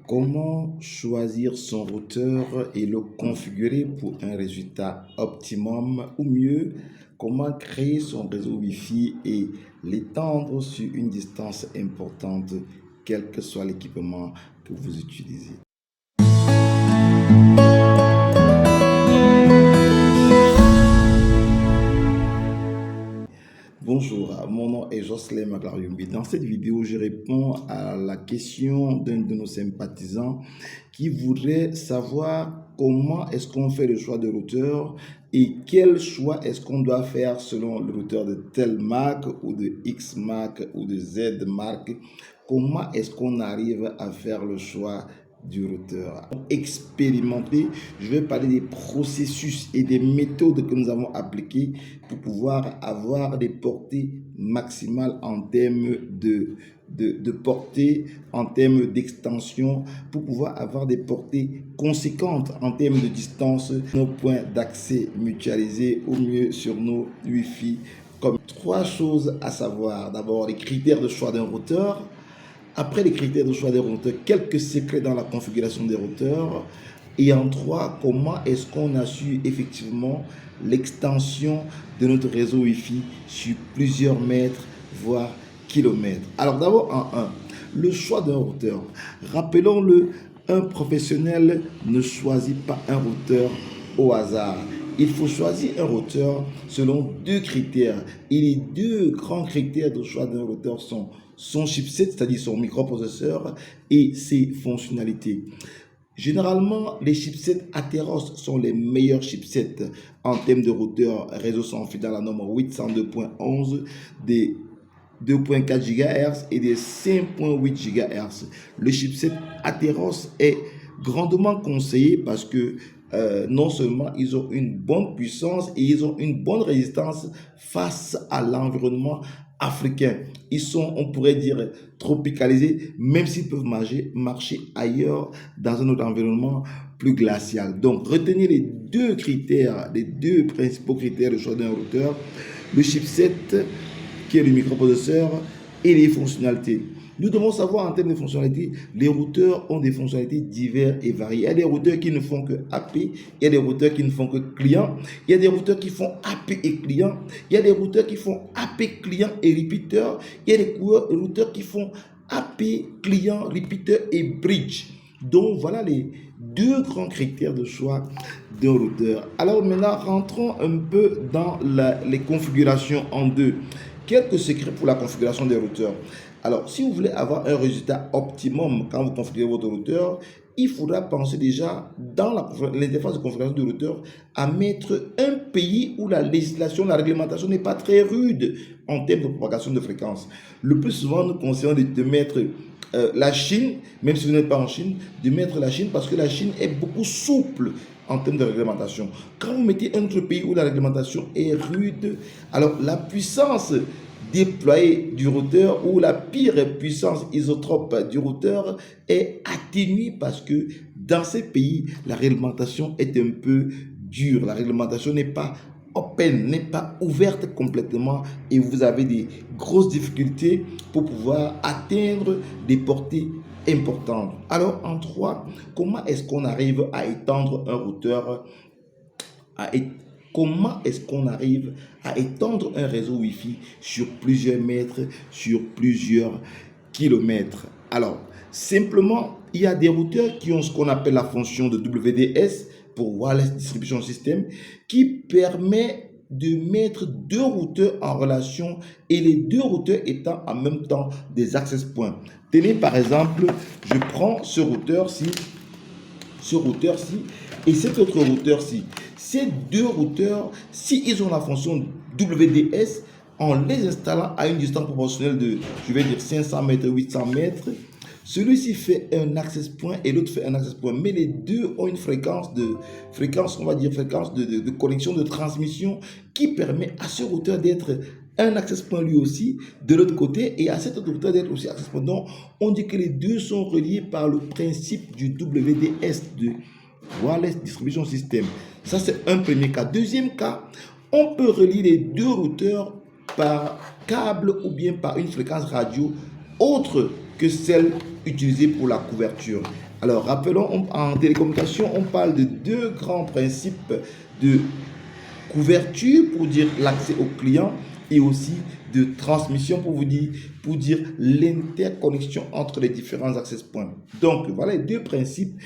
Comment choisir son routeur et le configurer pour un résultat optimum ou mieux, comment créer son réseau Wi-Fi et l'étendre sur une distance importante, quel que soit l'équipement que vous utilisez. Bonjour, mon nom est Jocelyn Maglariumbi. Dans cette vidéo, je réponds à la question d'un de nos sympathisants qui voudrait savoir comment est-ce qu'on fait le choix de routeur et quel choix est-ce qu'on doit faire selon le routeur de telle marque ou de X marque ou de Z marque. Comment est-ce qu'on arrive à faire le choix du routeur expérimenté? Je vais parler des processus et des méthodes que nous avons appliquées pour pouvoir avoir des portées maximales en termes de portée, en termes d'extension, pour pouvoir avoir des portées conséquentes en termes de distance, nos points d'accès mutualisés au mieux sur nos Wi-Fi. Comme trois choses à savoir. D'abord, les critères de choix d'un routeur. Après les critères de choix des routeurs, quelques secrets dans la configuration des routeurs. Et en trois, comment est-ce qu'on assure effectivement l'extension de notre réseau Wi-Fi sur plusieurs mètres, voire kilomètres. Alors d'abord en 1, le choix d'un routeur. Rappelons-le, un professionnel ne choisit pas un routeur au hasard. Il faut choisir un routeur selon deux critères. Et les deux grands critères de choix d'un routeur sont son chipset, c'est-à-dire son microprocesseur, et ses fonctionnalités. Généralement, les chipsets Atheros sont les meilleurs chipsets en termes de routeur réseau sans fil dans la norme 802.11 des 2.4 GHz et des 5.8 GHz. Le chipset Atheros est grandement conseillé parce que non seulement ils ont une bonne puissance et ils ont une bonne résistance face à l'environnement africains. Ils sont, on pourrait dire, tropicalisés, même s'ils peuvent marcher ailleurs dans un autre environnement plus glacial. Donc, retenez les deux critères, les deux principaux critères de choix d'un routeur, le chipset, qui est le microprocesseur, et les fonctionnalités. Nous devons savoir en termes de fonctionnalités, les routeurs ont des fonctionnalités diverses et variées. Il y a des routeurs qui ne font que AP, il y a des routeurs qui ne font que client, il y a des routeurs qui font AP et client, il y a des routeurs qui font AP client et repeater, il y a des routeurs qui font AP client, repeater et bridge. Donc voilà les deux grands critères de choix d'un routeur. Alors maintenant, rentrons un peu dans les configurations en deux. Quelques secrets pour la configuration des routeurs. Alors, si vous voulez avoir un résultat optimum quand vous configurez votre routeur, il faudra penser déjà dans l'interface de configuration du routeur à mettre un pays où la législation, la réglementation n'est pas très rude en termes de propagation de fréquences. Le plus souvent, nous conseillons de mettre la Chine, même si vous n'êtes pas en Chine, de mettre la Chine parce que la Chine est beaucoup souple en termes de réglementation. Quand vous mettez un autre pays où la réglementation est rude, alors la puissance déployée du routeur ou la pire puissance isotrope du routeur est atténuée parce que dans ces pays, la réglementation est un peu dure. La réglementation n'est pas open, n'est pas ouverte complètement et vous avez des grosses difficultés pour pouvoir atteindre des portées importantes. Alors en 3, comment est-ce qu'on arrive à étendre un routeur, comment est-ce qu'on arrive à étendre un réseau Wi-Fi sur plusieurs mètres, sur plusieurs kilomètres? Alors, simplement, il y a des routeurs qui ont ce qu'on appelle la fonction de WDS, pour Wireless Distribution System, qui permet de mettre deux routeurs en relation et les deux routeurs étant en même temps des access points. Tenez par exemple, je prends ce routeur-ci et cet autre routeur-ci. Ces deux routeurs, s'ils ont la fonction WDS, en les installant à une distance proportionnelle de, je vais dire 500 mètres, 800 mètres, celui-ci fait un access point et l'autre fait un access point. Mais les deux ont une fréquence, on va dire fréquence de connexion, de transmission qui permet à ce routeur d'être un access point lui aussi de l'autre côté et à cet autre routeur d'être aussi access point. Donc, on dit que les deux sont reliés par le principe du WDS, de Wireless Distribution System. Ça, c'est un premier cas. Deuxième cas, on peut relier les deux routeurs par câble ou bien par une fréquence radio autre que celle utilisée pour la couverture. Alors, rappelons, en télécommunication, on parle de deux grands principes de couverture pour dire l'accès au client et aussi de transmission pour dire l'interconnexion entre les différents access points. Donc, voilà les deux principes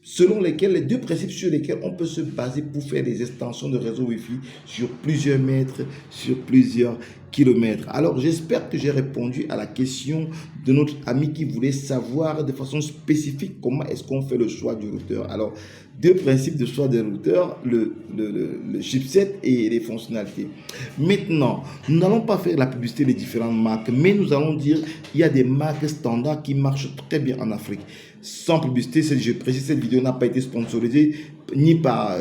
sur lesquels on peut se baser pour faire des extensions de réseau Wi-Fi sur plusieurs mètres, sur plusieurs kilomètres. Alors, j'espère que j'ai répondu à la question de notre ami qui voulait savoir de façon spécifique comment est-ce qu'on fait le choix du routeur. Alors, deux principes de choix des routeurs, le chipset et les fonctionnalités. Maintenant, nous n'allons pas faire la publicité des différentes marques, mais nous allons dire qu'il y a des marques standards qui marchent très bien en Afrique. Sans publicité, je précise, cette vidéo n'a pas été sponsorisée ni par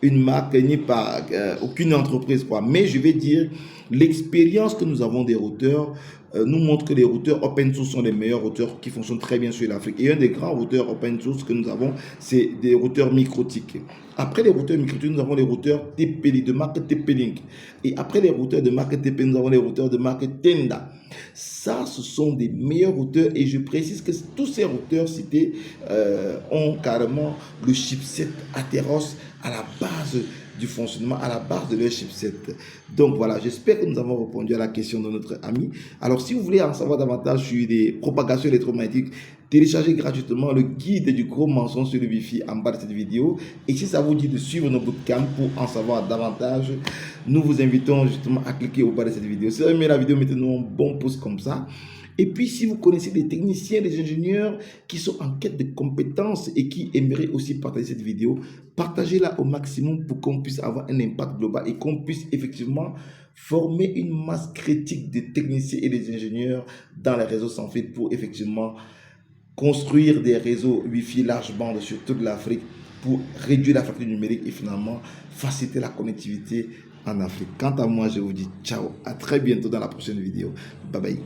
une marque, ni par aucune entreprise, quoi. Mais je vais dire, l'expérience que nous avons des routeurs nous montre que les routeurs open source sont les meilleurs routeurs qui fonctionnent très bien sur l'Afrique. Et un des grands routeurs open source que nous avons, c'est des routeurs MikroTik. Après les routeurs MikroTik, nous avons les routeurs TP-Link, de marque TP-Link. Et après les routeurs de marque TP, nous avons les routeurs de marque Tenda. Ça, ce sont des meilleurs routeurs et je précise que tous ces routeurs cités ont carrément le chipset Atheros à la base du fonctionnement, à la base de leur chipset. Donc voilà, j'espère que nous avons répondu à la question de notre ami. Alors si vous voulez en savoir davantage sur les propagations électromagnétiques, téléchargez gratuitement le guide du gros mensonge sur le Wi-Fi en bas de cette vidéo. Et si ça vous dit de suivre nos bootcamps pour en savoir davantage, nous vous invitons justement à cliquer au bas de cette vidéo. Si vous aimez la vidéo, mettez-nous un bon pouce comme ça. Et puis, si vous connaissez des techniciens, des ingénieurs qui sont en quête de compétences et qui aimeraient aussi partager cette vidéo, partagez-la au maximum pour qu'on puisse avoir un impact global et qu'on puisse effectivement former une masse critique de techniciens et des ingénieurs dans les réseaux sans fil pour effectivement construire des réseaux Wi-Fi large bande sur toute l'Afrique pour réduire la fracture numérique et finalement faciliter la connectivité en Afrique. Quant à moi, je vous dis ciao, à très bientôt dans la prochaine vidéo. Bye bye.